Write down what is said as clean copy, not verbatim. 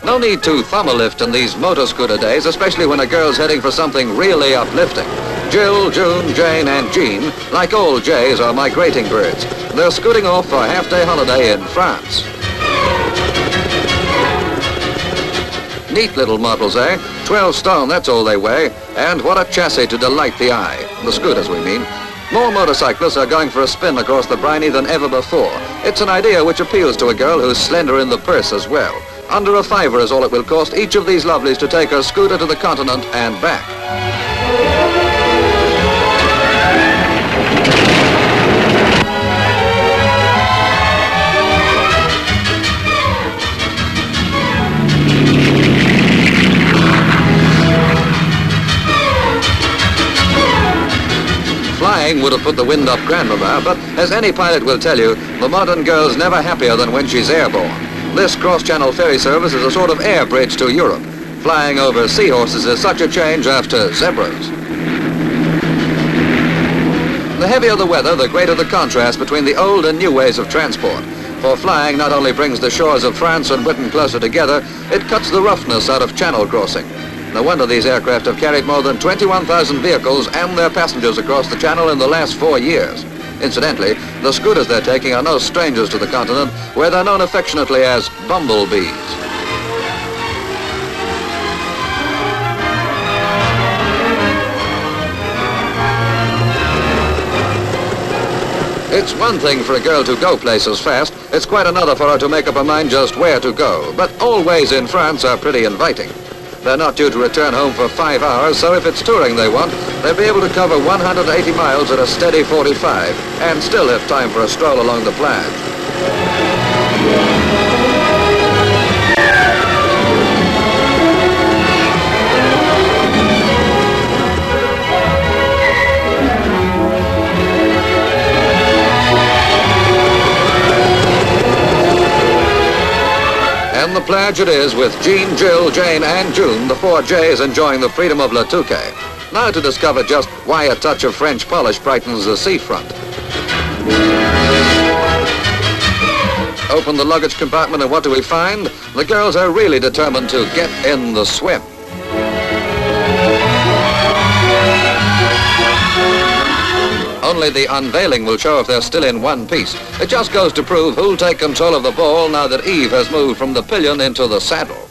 No need to thumb a lift in these motor scooter days, especially when a girl's heading for something really uplifting. Jill, June, Jane and Jean, like all jays, are migrating birds. They're scooting off for a half-day holiday in France. Neat little models, eh? 12 stone, that's all they weigh. And what a chassis to delight the eye. The scooters, we mean. More motorcyclists are going for a spin across the briny than ever before. It's an idea which appeals to a girl who's slender in the purse as well. Under a $5 is all it will cost each of these lovelies to take a scooter to the continent and back. Flying would have put the wind up Grandmama, but as any pilot will tell you, the modern girl's never happier than when she's airborne. This cross-channel ferry service is a sort of air bridge to Europe. Flying over seahorses is such a change after zebras. The heavier the weather, the greater the contrast between the old and new ways of transport. For flying not only brings the shores of France and Britain closer together, it cuts the roughness out of channel crossing. No wonder these aircraft have carried more than 21,000 vehicles and their passengers across the channel in the last 4 years. Incidentally, the scooters they're taking are no strangers to the continent, where they're known affectionately as bumblebees. It's one thing for a girl to go places fast. It's quite another for her to make up her mind just where to go. But all ways in France are pretty inviting. They're not due to return home for 5 hours, so if it's touring they want, they'll be able to cover 180 miles at a steady 45 and still have time for a stroll along the plage. And the plage it is with Jean, Jill, Jane and June, the 4 J's enjoying the freedom of Touquet. Now to discover just why a touch of French polish brightens the seafront. Open the luggage compartment and what do we find? The girls are really determined to get in the swim. Only the unveiling will show if they're still in one piece. It just goes to prove who'll take control of the ball now that Eve has moved from the pillion into the saddle.